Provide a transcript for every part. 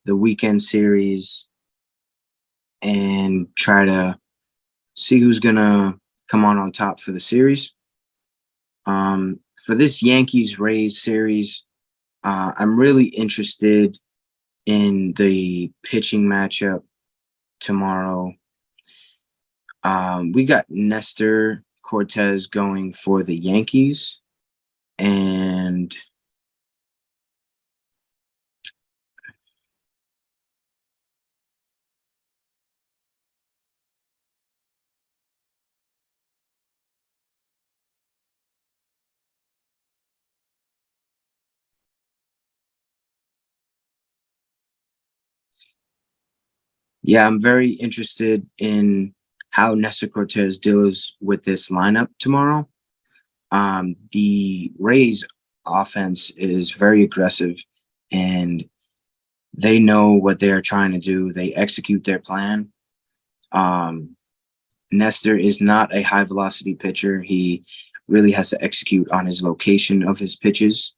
the weekend series and try to see who's gonna come on top for the series. For this Yankees-Rays series, I'm really interested in the pitching matchup tomorrow. We got Nestor Cortez going for the Yankees, and yeah, I'm very interested in how Nestor Cortez deals with this lineup tomorrow. The Rays offense is very aggressive, and they know what they are trying to do. They execute their plan. Nestor is not a high velocity pitcher. He really has to execute on his location of his pitches.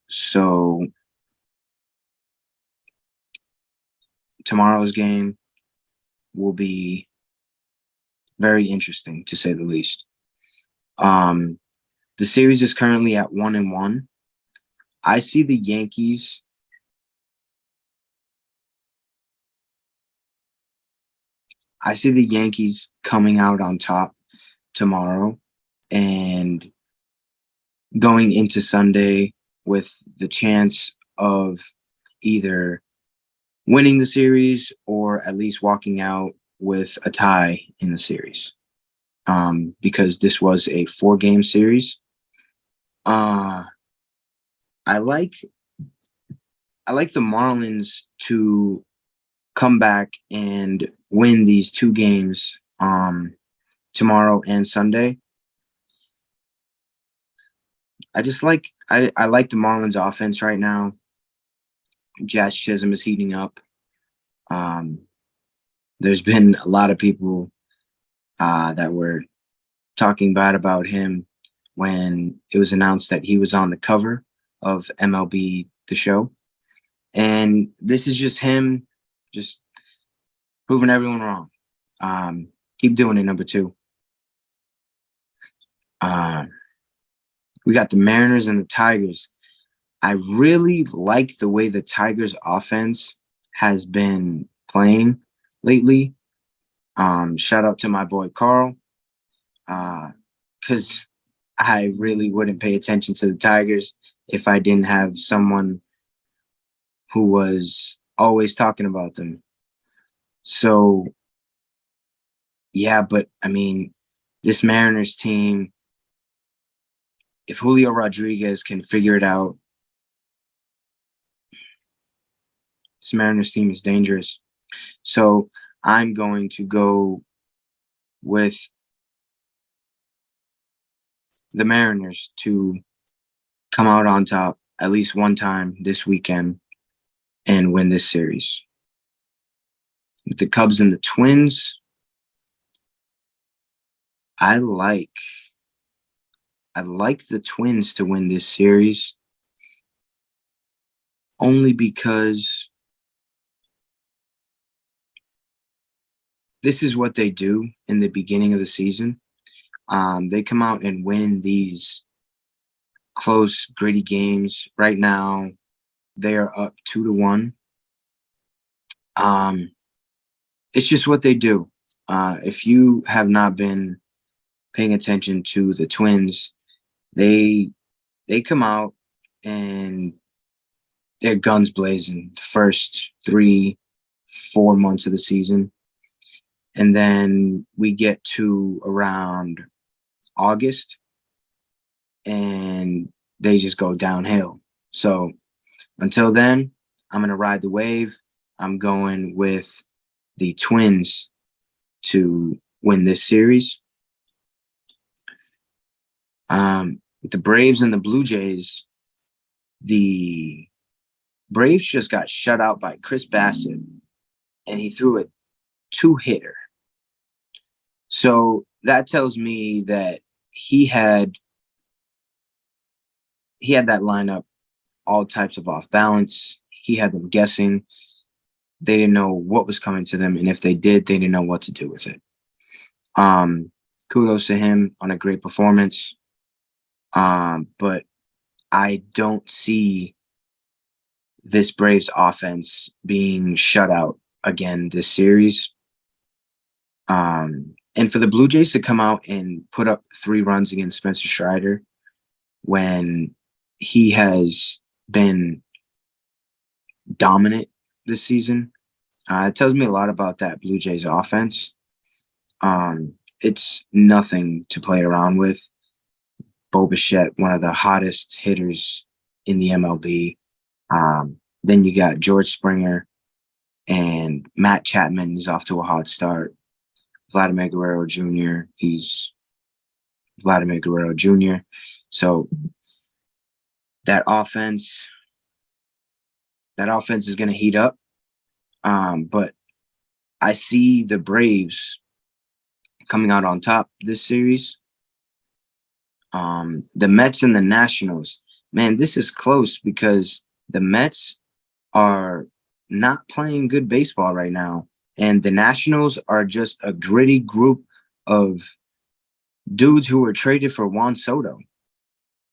So tomorrow's game will be very interesting, to say the least. The series is currently at 1-1. I see the Yankees coming out on top tomorrow and going into Sunday with the chance of either winning the series or at least walking out with a tie in the series. Because this was a 4-game series. I like the Marlins to come back and win these 2 games tomorrow and Sunday. I like the Marlins offense right now. Jazz Chisholm is heating up. There's been a lot of people that were talking bad about him when it was announced that he was on the cover of MLB The Show. And this is just him just proving everyone wrong. Keep doing it, number 2. We got the Mariners and the Tigers. I really like the way the Tigers offense has been playing lately. Shout out to my boy Carl. Because I really wouldn't pay attention to the Tigers if I didn't have someone who was always talking about them. So, yeah, but I mean, this Mariners team, if Julio Rodriguez can figure it out, this Mariners team is dangerous. So I'm going to go with the Mariners to come out on top at least one time this weekend and win this series. With the Cubs and the Twins, I like the Twins to win this series only because this is what they do in the beginning of the season. They come out and win these close, gritty games. Right now, they are up 2-1. It's just what they do. If you have not been paying attention to the Twins, they come out and they're guns blazing the first 3-4 months of the season. And then we get to around August and they just go downhill. So until then, I'm going to ride the wave. I'm going with the Twins to win this series. With the Braves and the Blue Jays, the Braves just got shut out by Chris Bassett, and he threw a 2-hitter. So that tells me that he had that lineup all types of off balance. he had them guessing. They didn't know what was coming to them, and if they did, they didn't know what to do with it. Kudos to him on a great performance. But I don't see this Braves offense being shut out again this series. And for the Blue Jays to come out and put up 3 runs against Spencer Strider when he has been dominant this season, it tells me a lot about that Blue Jays offense. It's nothing to play around with. Bo Bichette, one of the hottest hitters in the MLB. Then you got George Springer and Matt Chapman is off to a hot start. Vladimir Guerrero Jr. He's Vladimir Guerrero Jr. So that offense is going to heat up. But I see the Braves coming out on top this series. The Mets and the Nationals, man, this is close because the Mets are not playing good baseball right now. And the Nationals are just a gritty group of dudes who were traded for Juan Soto.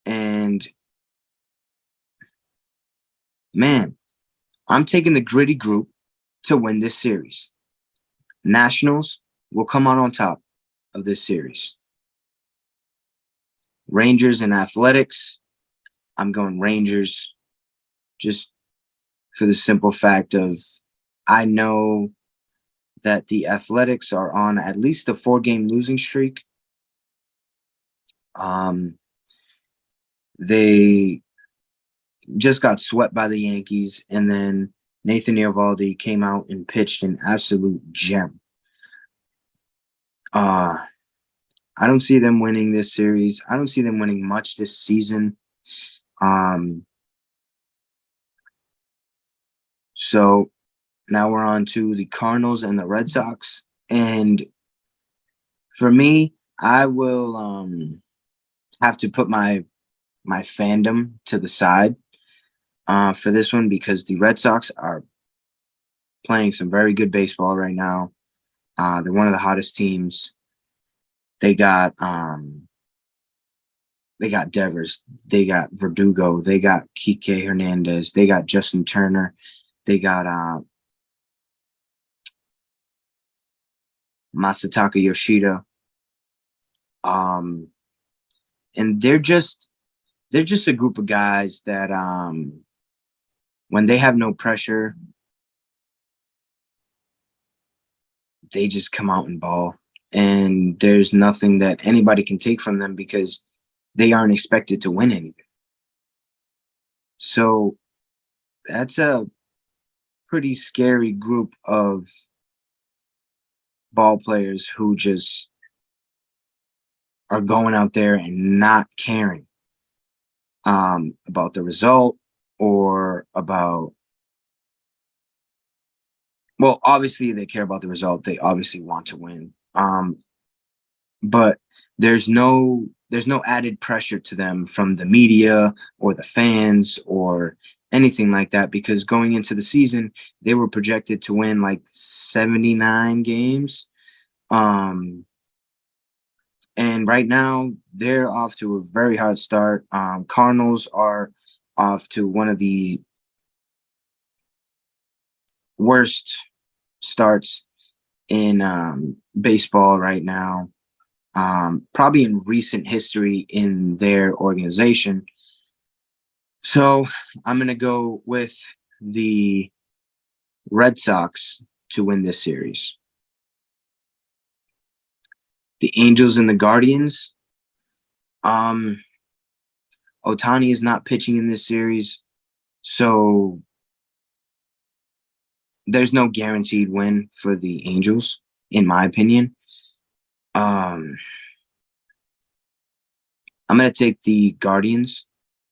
And, man, I'm taking the gritty group to win this series. Nationals will come out on top of this series. Rangers and Athletics, I'm going Rangers just for the simple fact of I know that the Athletics are on at least a 4-game losing streak. They just got swept by the Yankees, and then Nathan Eovaldi came out and pitched an absolute gem. I don't see them winning this series. I don't see them winning much this season. So now we're on to the Cardinals and the Red Sox. And for me, I will have to put my fandom to the side for this one because the Red Sox are playing some very good baseball right now. They're one of the hottest teams. They got Devers, they got Verdugo, they got Kike Hernandez, they got Justin Turner, they got Masataka Yoshida. And they're just a group of guys that when they have no pressure, they just come out and ball. And there's nothing that anybody can take from them because they aren't expected to win anything. So that's a pretty scary group of ball players who just are going out there and not caring about the result or about, well, obviously they care about the result. They obviously want to win. But there's no added pressure to them from the media or the fans or anything like that because going into the season, they were projected to win like 79 games. And right now, they're off to a very hard start. Cardinals are off to one of the worst starts in baseball right now. Probably in recent history in their organization. So I'm going to go with the Red Sox to win this series. The Angels and the Guardians. Otani is not pitching in this series, so there's no guaranteed win for the Angels, in my opinion. I'm going to take the Guardians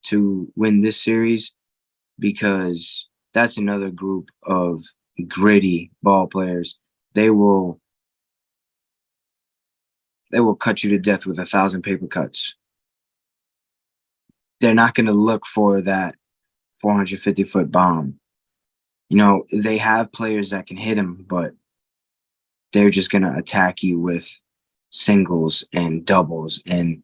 to win this series because that's another group of gritty ball players. They will cut you to death with 1,000 paper cuts. They're not going to look for that 450-foot bomb. they have players that can hit him, but they're just going to attack you with singles and doubles and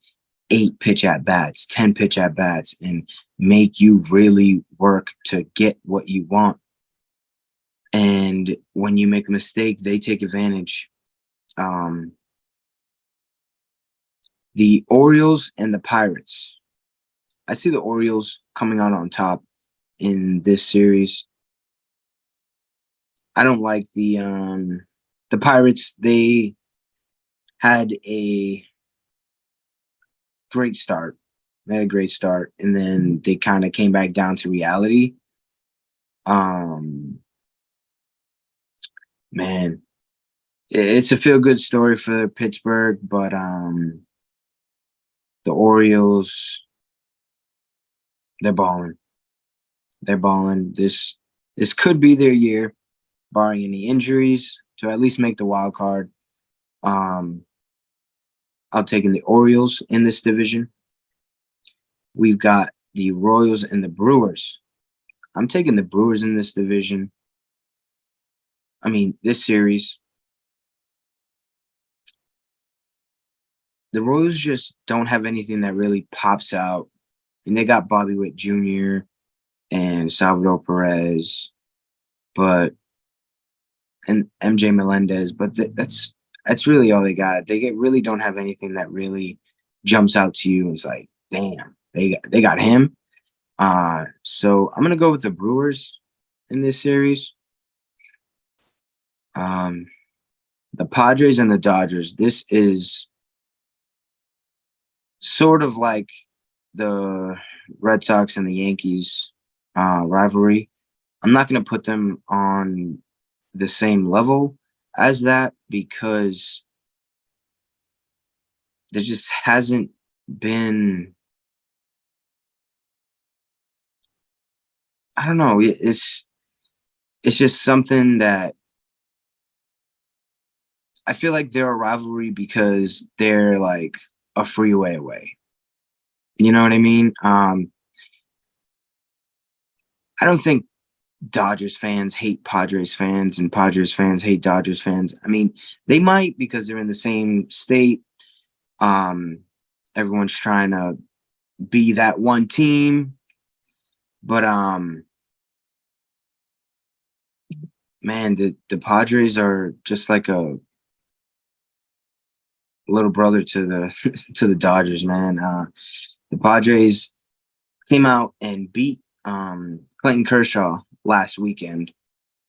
8 pitch at bats, 10 pitch at bats, and make you really work to get what you want. And when you make a mistake, they take advantage. The Orioles and the Pirates. I see the Orioles coming out on top in this series. I don't like the Pirates. They had a great start. They had a great start, and then they kind of came back down to reality. Man, it's a feel-good story for Pittsburgh, but the Orioles, they're balling. They're balling. This could be their year, barring any injuries, to at least make the wild card. I'm taking the Orioles in this division. We've got the Royals and the Brewers. I'm taking the Brewers in this division. I mean, this series. The Royals just don't have anything that really pops out. And they got Bobby Witt Jr. and Salvador Perez, and MJ Melendez, but that's really all they got. They really don't have anything that really jumps out to you. It's like, damn, they got him. So I'm gonna go with the Brewers in this series. The Padres and the Dodgers. This is sort of like the Red Sox and the Yankees rivalry. I'm not going to put them on the same level as that because there just hasn't been. I don't know. It's just something that I feel like they're a rivalry because they're like a freeway away. You know what I mean? I don't think Dodgers fans hate Padres fans and Padres fans hate Dodgers fans. I mean, they might because they're in the same state. Everyone's trying to be that one team, but man, the Padres are just like a little brother to the to the Dodgers, man. The Padres came out and beat Clayton Kershaw last weekend,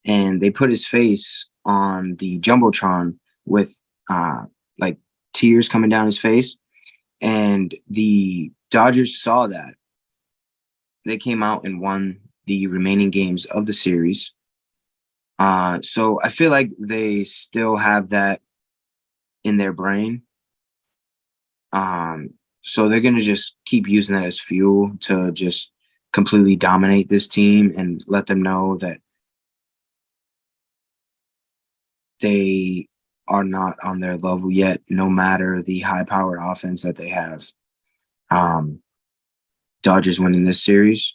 and they put his face on the jumbotron with like tears coming down his face, and the Dodgers saw that. They came out and won the remaining games of the series. So I feel like they still have that in their brain. So they're gonna just keep using that as fuel to just completely dominate this team and let them know that they are not on their level yet, no matter the high-powered offense that they have. Dodgers winning this series.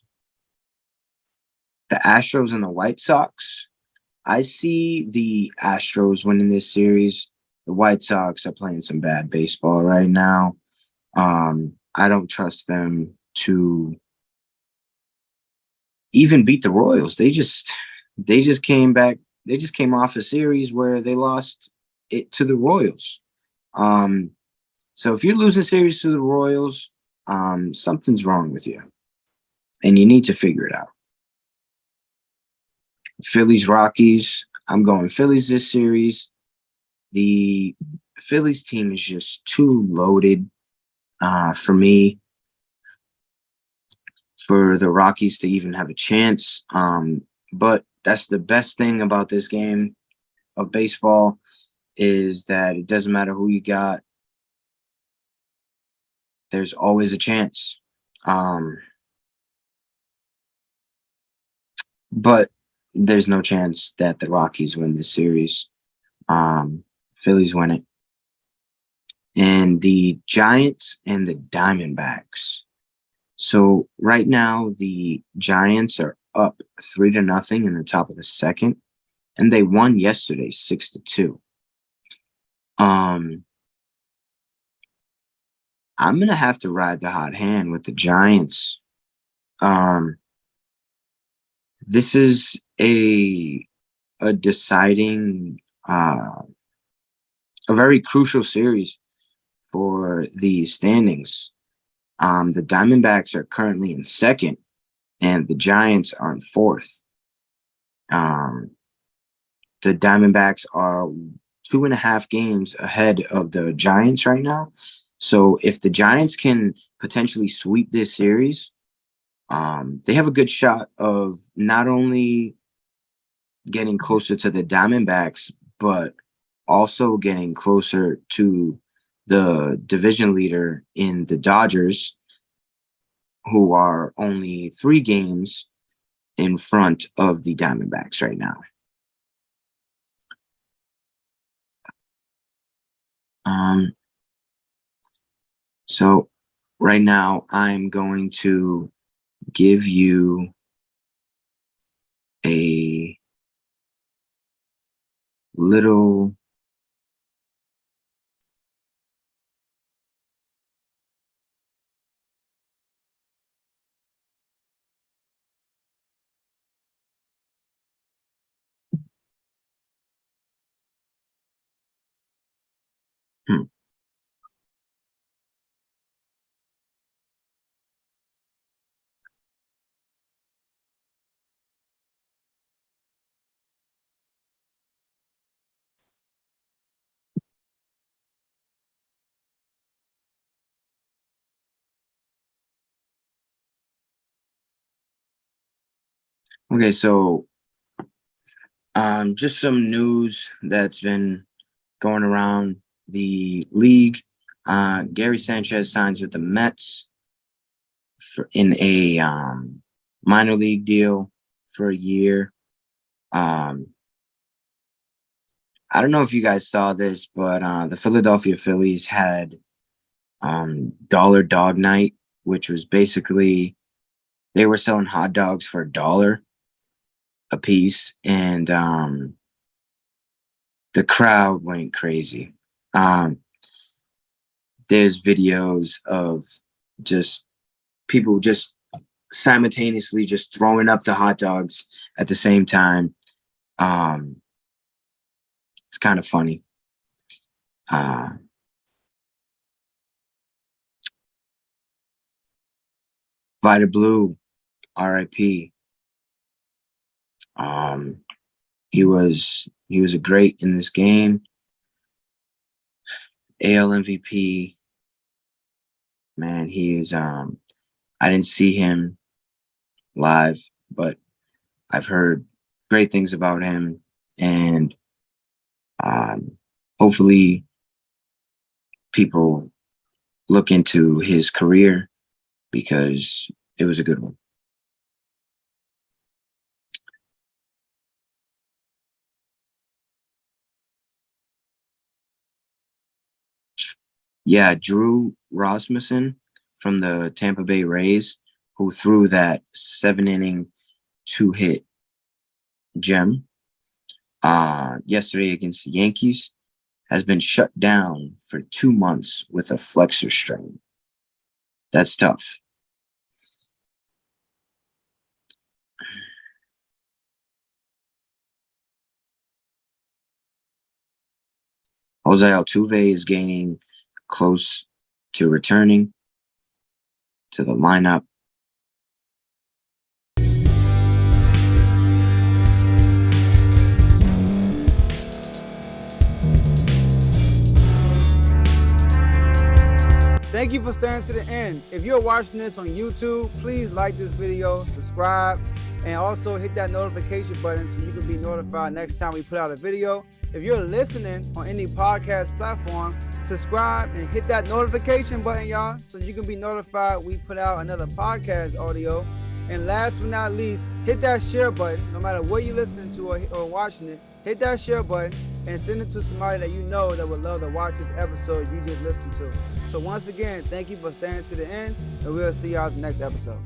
The Astros and the White Sox. I see the Astros winning this series. The White Sox are playing some bad baseball right now. I don't trust them to even beat the Royals. They just came back. They just came off a series where they lost it to the Royals. So if you're losing series to the Royals, something's wrong with you, and you need to figure it out. Phillies, Rockies. I'm going Phillies this series. The Phillies team is just too loaded for me, for the Rockies to even have a chance. But that's the best thing about this game of baseball is that it doesn't matter who you got. There's always a chance. But there's no chance that the Rockies win this series. Phillies win it. And the Giants and the Diamondbacks. So right now, the Giants are up 3-0 in the top of the second, and they won yesterday 6-2. I'm gonna have to ride the hot hand with the Giants. This is a deciding, a very crucial series for the standings. The Diamondbacks are currently in second, and the Giants are in fourth. The Diamondbacks are 2.5 games ahead of the Giants right now. So if the Giants can potentially sweep this series, they have a good shot of not only getting closer to the Diamondbacks, but also getting closer to the division leader in the Dodgers, who are only 3 games in front of the Diamondbacks right now. So right now I'm going to give you a little Okay, so just some news that's been going around the league. Gary Sanchez signs with the Mets in a minor league deal for a year. I don't know if you guys saw this, but the Philadelphia Phillies had Dollar Dog Night, which was basically they were selling hot dogs for $1 a piece, and the crowd went crazy. There's videos of just people just simultaneously just throwing up the hot dogs at the same time. It's kind of funny. Vita Blue, RIP. He was a great in this game. AL MVP. Man, he is I didn't see him live, but I've heard great things about him, and hopefully people look into his career because it was a good one. Yeah, Drew Rasmussen from the Tampa Bay Rays, who threw that 7-inning 2-hit gem yesterday against the Yankees, has been shut down for 2 months with a flexor strain. That's tough. Jose Altuve is getting close to returning to the lineup. Thank you for staying to the end. If you're watching this on YouTube, please like this video, subscribe, and also hit that notification button so you can be notified next time we put out a video. If you're listening on any podcast platform, subscribe and hit that notification button, y'all, so you can be notified we put out another podcast audio. And last but not least, hit that share button. No matter what you're listening to or watching it, hit that share button and send it to somebody that you know that would love to watch this episode you just listened to. So once again, thank you for staying to the end, and we'll see y'all in the next episode.